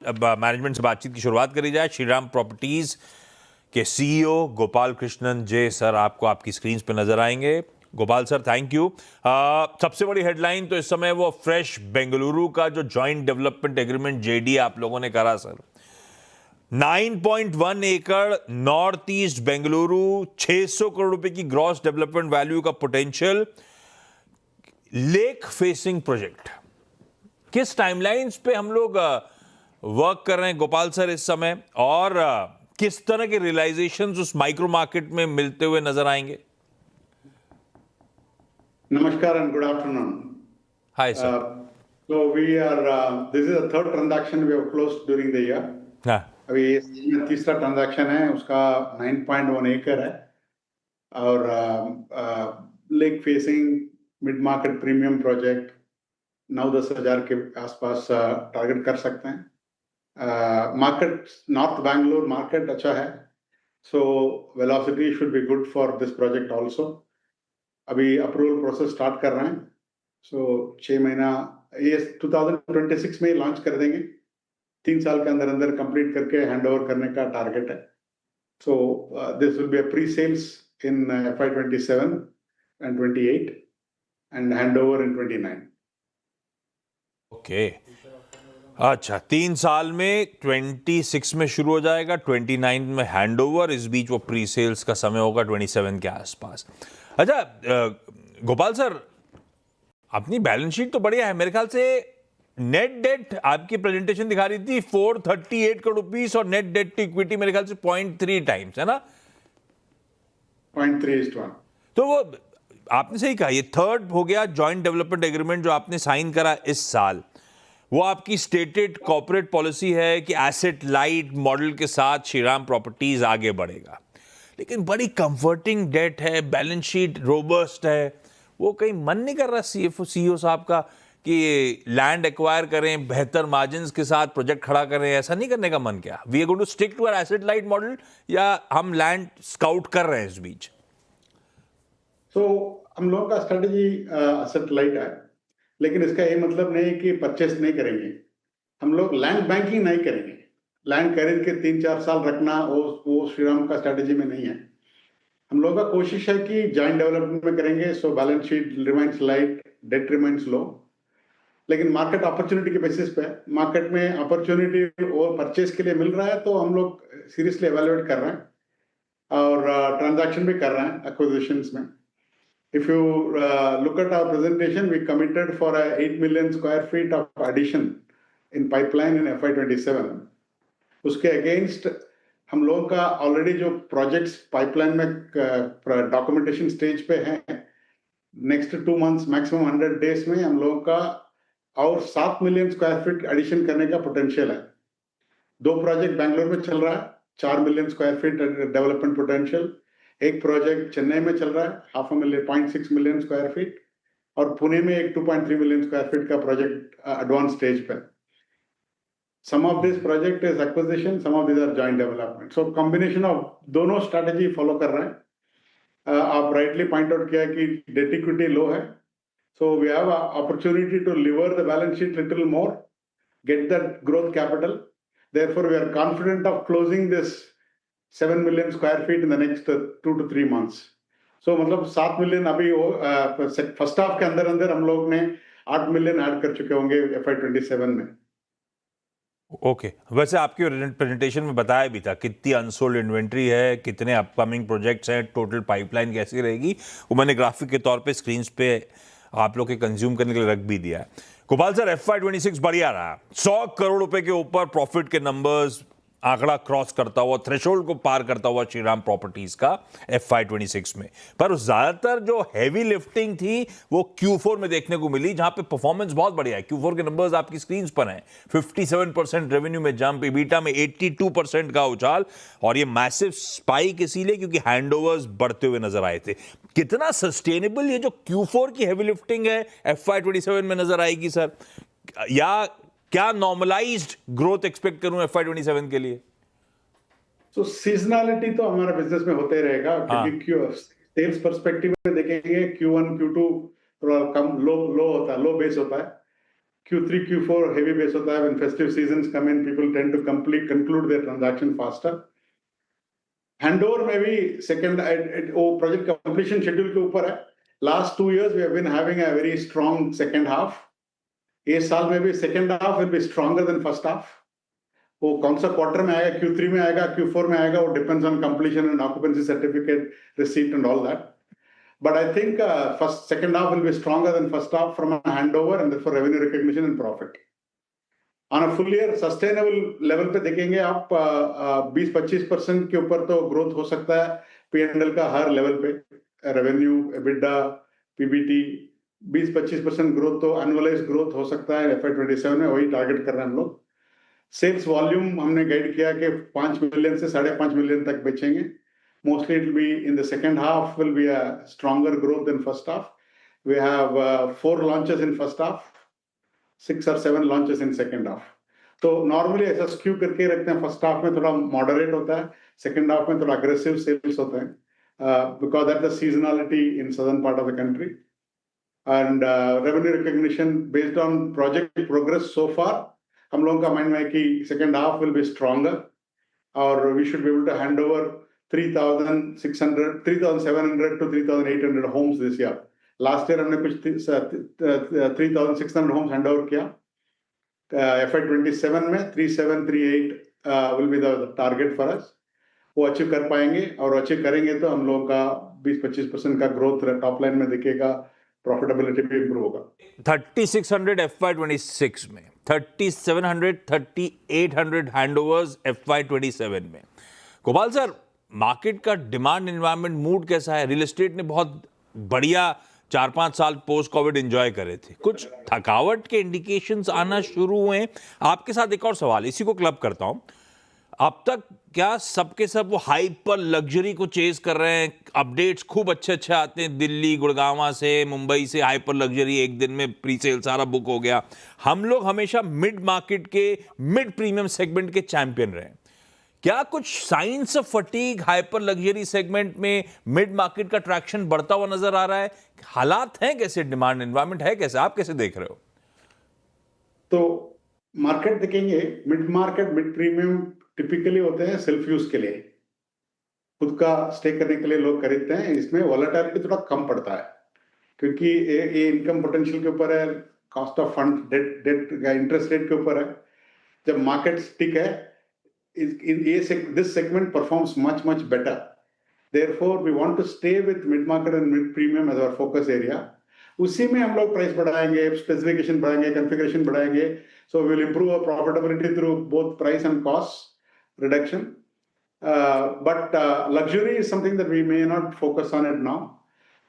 अब मैनेजमेंट से बातचीत की शुरुआत करी जाए। श्रीराम प्रॉपर्टीज के सीईओ गोपाल कृष्णन जे सर आपको आपकी स्क्रीन पे नजर आएंगे। Gopal sir, thank you. सबसे बड़ी हेडलाइन तो इस समय वो फ्रेश बेंगलुरु का जो जॉइंट डेवलपमेंट एग्रीमेंट जेडी आप लोगों ने करा सर, 9.1 एकड़ नॉर्थ ईस्ट बेंगलुरु, 600 करोड़ रुपए की ग्रॉस डेवलपमेंट वैल्यू का पोटेंशियल लेक फेसिंग प्रोजेक्ट। किस टाइमलाइंस पे हम लोग वर्क कर रहे हैं गोपाल सर इस समय, और किस तरह के रियलाइजेशंस उस माइक्रो मार्केट में मिलते हुए नजर आएंगे? Namaskar and good afternoon. Hi, sir. So we are, this is the third transaction we have closed during the year. हाँ, अभी ये तीसरा ट्रांजैक्शन है, उसका 9.1 एकड़ है और lake facing mid market premium project 9-10 हजार के आसपास टारगेट कर सकते हैं। मार्केट नॉर्थ बैंगलोर मार्केट अच्छा है, so velocity should be good for this project also. अभी अप्रूवल प्रोसेस स्टार्ट कर रहे हैं, सो 6 महीना ये 2026 में लॉन्च कर देंगे। 3 साल के अंदर अंदर कंप्लीट करके हैंड ओवर करने का टारगेट है। So this will be a pre sales in FY27 and 28 and hand over in 29। Okay, अच्छा, 3 साल में 26 में शुरू हो जाएगा, 29 में हैंड ओवर, इस बीच वो प्री सेल्स का समय होगा 27 के आसपास। अच्छा गोपाल सर, अपनी बैलेंस शीट तो बढ़िया है मेरे ख्याल से। नेट डेट आपकी प्रेजेंटेशन दिखा रही थी 438 करोड़ रुपीस और नेट डेट टू इक्विटी मेरे ख्याल से 0.3 टाइम्स, है ना? 0.3:1। तो वो आपने सही कहा, ये थर्ड हो गया जॉइंट डेवलपमेंट एग्रीमेंट जो आपने साइन करा इस साल। वो आपकी स्टेटेड कॉर्पोरेट पॉलिसी है कि एसेट लाइट मॉडल के साथ श्रीराम प्रॉपर्टीज आगे बढ़ेगा, लेकिन बड़ी कंफर्टिंग डेट है, बैलेंस शीट रोबस्ट है। वो कहीं मन नहीं कर रहा सीईओ साहब का कि लैंड एक्वायर करें, बेहतर मार्जिन के साथ प्रोजेक्ट खड़ा करें? ऐसा नहीं करने का मन क्या? We are going to stick to our asset light model, या हम लैंड स्काउट कर रहे हैं इस बीच? सो हम लोगों का स्ट्रेटेजी एसेट लाइट है, लेकिन इसका ये मतलब नहीं कि परचेस नहीं करेंगे। हम लोग लैंड बैंकिंग नहीं करेंगे। लैंड खरीद के 3-4 साल रखना वो श्रीराम का स्ट्रेटेजी में नहीं है। हम लोगों का कोशिश है कि जॉइंट डेवलपमेंट में करेंगे, so balance sheet remains light, debt remains low, लेकिन मार्केट अपॉर्चुनिटी के बेसिस पे मार्केट में अपॉर्चुनिटी और परचेस के लिए मिल रहा है, तो हम लोग सीरियसली एवेल्युएट कर रहे हैं और ट्रांजैक्शन भी कर रहे हैं एक्विजिशंस में। If you look at our presentation, we committed for a 8 million square feet of addition in pipeline in FY27. उसके अगेंस्ट हम लोगों का ऑलरेडी जो प्रोजेक्ट्स पाइपलाइन में डॉक्यूमेंटेशन स्टेज पे हैं, नेक्स्ट 2 मंथ्स मैक्सिमम 100 डेज में हम लोगों का और 7 मिलियन स्क्वायर फीट एडिशन करने का पोटेंशियल है। 2 प्रोजेक्ट बैंगलोर में चल रहा है, 4 million square feet development potential. एक प्रोजेक्ट चेन्नई में चल रहा है 0.6 मिलियन स्क्वायर फीट, और पुणे में एक 2.3 मिलियन स्क्वायर फीट का प्रोजेक्ट एडवांस स्टेज पे। Some of this project is acquisition, some of this are joint development. So combination of दोनों स्ट्रेटेजी फॉलो कर रहे हैं। आप राइटली पॉइंट आउट किया कि डेट इक्विटी लो है, so we have opportunity to lever the balance sheet little more, get that growth capital. Therefore, we are confident of closing this 7 million square feet in the next 2 to 3 months. So मतलब 7 million अभी first half के अंदर अंदर हम लोग ने 8 million add कर चुके होंगे FY27 में। ओके, वैसे आपके प्रेजेंटेशन में बताया भी था कितनी अनसोल्ड इन्वेंट्री है, कितने अपकमिंग प्रोजेक्ट्स हैं, टोटल पाइपलाइन कैसी रहेगी, वो मैंने ग्राफिक के तौर पे स्क्रीन पे आप लोग के कंज्यूम करने के लिए रख भी दिया है। गोपाल सर, FY26 बढ़िया रहा, 100 करोड़ रुपए के ऊपर प्रॉफिट के नंबर्स, आंकड़ा क्रॉस करता हुआ, थ्रेशोल्ड को पार करता हुआ श्रीराम प्रॉपर्टीज का FY26 में। पर ज्यादातर जो हैवी लिफ्टिंग थी वो Q4 में देखने को मिली, जहां पे परफॉर्मेंस बहुत बढ़िया है। Q4 के नंबर्स आपकी स्क्रीन पर हैं, 57% रेवेन्यू में जंप, EBITDA में 82% का उछाल, और ये मैसिव स्पाइक इसीलिए क्योंकि हैंडओवर्स बढ़ते हुए नजर आए थे। कितना सस्टेनेबल ये जो Q4 की हैवी लिफ्टिंग है FY27 में नजर आएगी सर, या क्या नॉर्मलाइज्ड ग्रोथ एक्सपेक्ट करूं FY27 के लिए? सो सीजनैलिटी तो हमारा बिजनेस में होते रहेगा, क्योंकि सेल्स पर्सपेक्टिव में देखेंगे Q1 Q2 थोड़ा कम लो होता है, लो बेस होता है। Q3, Q4 heavy base होता है. When festive seasons come in, people tend to conclude their transaction faster. Handover में भी second वो project completion schedule के ऊपर है. Last 2 years we have been having a very strong second half. इस साल में भी second half will be stronger than first half. वो कौन सा क्वार्टर में आएगा, Q3 में आएगा, Q4 में आएगा, वो depends on completion and occupancy certificate receipt and all that. But I think second half will be stronger than first half from a handover and therefore revenue recognition and profit. On a full year sustainable level पे देखेंगे आप 20-25% के ऊपर तो growth हो सकता है P&L का हर level पे, revenue, EBITDA, PBT 20-25% growth तो annualized growth हो सकता है FY27 में, वही target कर रहे हैं हम लोग. Sales volume हमने guide किया कि 5 million से 5.5 million तक बेचेंगे. Mostly it will be in the second half will be a stronger growth than first half. We have 4 launches in first half, 6 or 7 launches in second half. तो normally ऐसा skew करके रखते हैं. First half में थोड़ा moderate होता है, second half में थोड़ा aggressive sales होता है, because that's the seasonality in southern part of the country. And revenue recognition based on project progress so far, हम लोगों का mind में है कि second half will be stronger, or we should be able to hand over 3,700 to 3,800 homes this year. Last year हमने कुछ 3,600 homes hand over किया. FY27 में 3,738 will be the target for us. वो अचीव कर पाएंगे, और अचीव करेंगे तो हम लोगों का 20-25% का ग्रोथ टॉप लाइन में दिखेगा, प्रॉफिटेबिलिटी भी इंप्रूव होगा. 3,600 FY26 में, 3,700, 3,800 हैंडओवर्स FY27 में. गोपाल सर, मार्केट का डिमांड एनवायरनमेंट मूड कैसा है? रियल एस्टेट ने बहुत बढ़िया 4-5 साल पोस्ट कोविड एंजॉय करे थे, कुछ थकावट के इंडिकेशंस आना शुरू हुए. आपके साथ एक और सवाल, इसी को क्लब करता हूं. अब तक क्या सबके सब वो हाइपर लग्जरी को चेज कर रहे हैं? अपडेट्स खूब अच्छे अच्छे आते हैं, दिल्ली, गुड़गांव से, मुंबई से हाइपर लग्जरी, एक दिन में प्री सेल सारा बुक हो गया. हम लोग हमेशा मिड मार्केट के, मिड प्रीमियम सेगमेंट के चैंपियन रहे. क्या कुछ science of fatigue hyper luxury segment में मिड मार्केट का ट्रैक्शन बढ़ता हुआ नजर आ रहा है? हालात हैं कैसे, डिमांड एनवायरनमेंट है कैसे, आप कैसे देख रहे हो? तो मार्केट देखेंगे, mid market, mid premium typically होते हैं सेल्फ यूज के लिए, खुद का स्टे करने के लिए लोग खरीदते हैं. इसमें वॉलेटिलिटी थोड़ा कम पड़ता है, क्योंकि ये इनकम पोटेंशियल के ऊपर है, cost of fund, debt interest rate के ऊपर है. जब मार्केट स्टिक है, this segment performs much better. Therefore, we want to stay with mid market and mid premium as our focus area. उसी में हम लोग प्राइस बढ़ाएंगे, स्पेसिफिकेशन बढ़ाएंगे, कॉन्फ़िगरेशन बढ़ाएंगे. So we will improve our profitability through both price and cost reduction. But luxury is something that we may not focus on it now.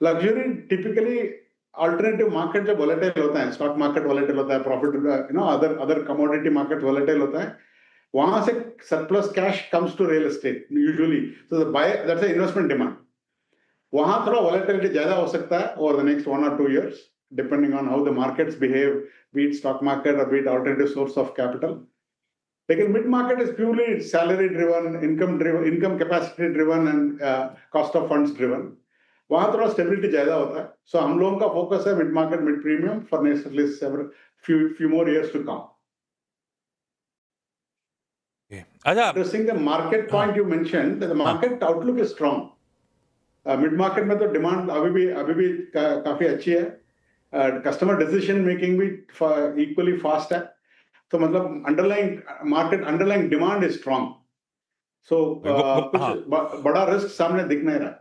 Luxury typically alternative market जब volatile होता है, stock market volatile होता है, profit other commodity market volatile होता है, वहां से surplus cash comes to real estate usually. So the buyer, that's the investment demand. वहां थोड़ा volatility ज्यादा हो सकता है over the next 1 or 2 years, depending on how the markets behave, be it stock market or be it alternative source of capital. लेकिन mid market is purely salary driven, income capacity driven and cost of funds driven. वहां थोड़ा stability ज्यादा होता है. So हम लोगों का focus है mid market, mid premium for next at least few more years to come. Addressing the market point you mentioned, the market outlook is strong. Mid market में तो demand अभी भी काफी अच्छी है. Customer decision making भी equally fast है. तो मतलब underlying demand is strong. So कुछ बड़ा रिस्क सामने दिख नहीं रहा.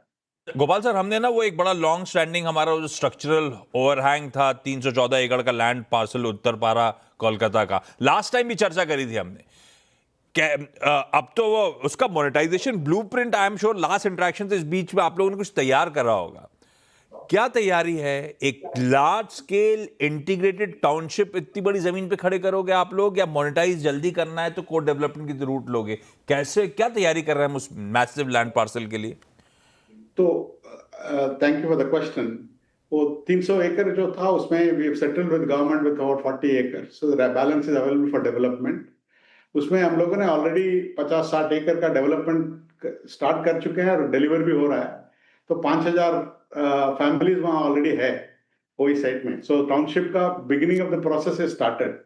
गोपाल सर, हमने ना वो एक बड़ा लॉन्ग स्टैंडिंग हमारा जो स्ट्रक्चरल ओवरहैंग था 314 एकड़ का लैंड पार्सल उत्तर पारा कोलकाता का, लास्ट टाइम भी चर्चा करी थी हमने. अब तो वो उसका monetisation blueprint I am sure last interaction से इस बीच में आप लोगों ने कुछ तैयार करा होगा. क्या तैयारी है? एक लार्ज स्केल इंटीग्रेटेड टाउनशिप इतनी बड़ी जमीन पे खड़े करोगे आप लोग, या मोनेटाइज जल्दी करना है तो को डेवलपमेंट की रूट लोगे? कैसे, क्या तैयारी कर रहे हैं उस मैसिव लैंड पार्सल के लिए? तो thank you for the question. वो 300 एकड़ जो था उसमें we have settled with government with about 40 एकड़, so the balance is available for development. उसमें हम लोगों ने ऑलरेडी 50-60 एकड़ का डेवलपमेंट स्टार्ट कर चुके हैं और डिलीवर भी हो रहा है. तो 5,000 फैमिलीज वहाँ ऑलरेडी है. OE site में. So township का beginning of the process is started.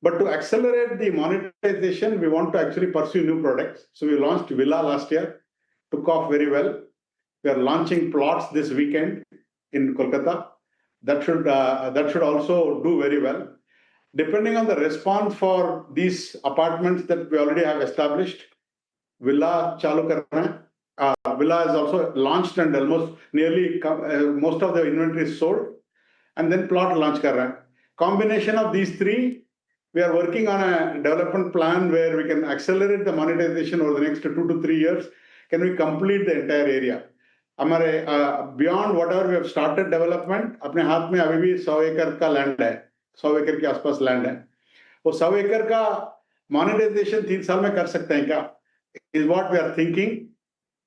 But to accelerate the monetization, we want to actually pursue new products. So we launched Villa last year, took off very well. We are launching plots this weekend in Kolkata. That should also do very well. Depending on the response for these apartments that we already have established, Villa chalu karna hai. Villa is also launched and almost most of the inventory is sold, and then plot launch kar raha hai. Combination of these three, we are working on a development plan where we can accelerate the monetization over the next 2 to 3 years. Can we complete the entire area? हमारे beyond whatever we have started development, अपने हाथ में अभी भी 100 एकड़ का land है, 100 एकड़ के आसपास लैंड है. वो 100 एकड़ का monetization 3 साल में कर सकते हैं क्या? Is what we are thinking,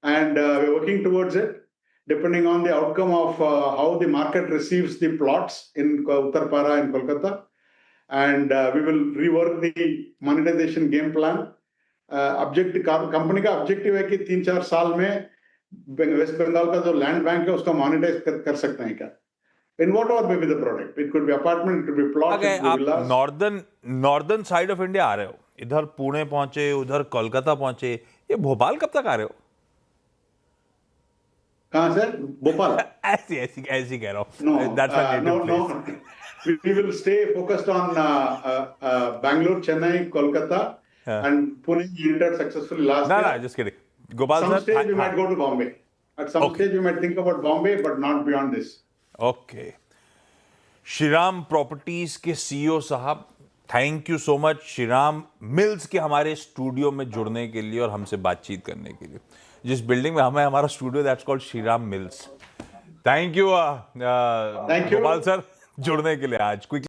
and we are working towards it. Depending on the outcome of how the market receives the plots in Uttarpara and Kolkata. And we will rework the monetization game plan. Company का objective है कि 3-4 साल में waste Bengal का जो land bank है उसका monetise कर सकते हैं क्या? In whatever may be the product, it could be apartment, it could be plot, it could be villas. Northern side of India आ रहे हो, इधर पुणे पहुंचे, उधर कोलकाता पहुंचे, ये भोपाल कब तक आ रहे हो? कहाँ सर? भोपाल? ऐसी कह रहा हूँ. No, That's my native place. no. We will stay focused on Bangalore, Chennai, Kolkata, and Pune. We entered successfully last year. No, just kidding. Gopal Some sir, stage we might go to Bombay. At some Okay. stage we might think about Bombay, but not beyond this. Okay. Shriram properties के CEO साहब, thank you so much Shriram mills के हमारे studio में जुड़ने के लिए और हमसे बातचीत करने के लिए. जिस बिल्डिंग में हमें हमारा studio, that's called Shriram mills. Thank you Thank you. Gopal sir जुड़ने के लिए आज. क्विक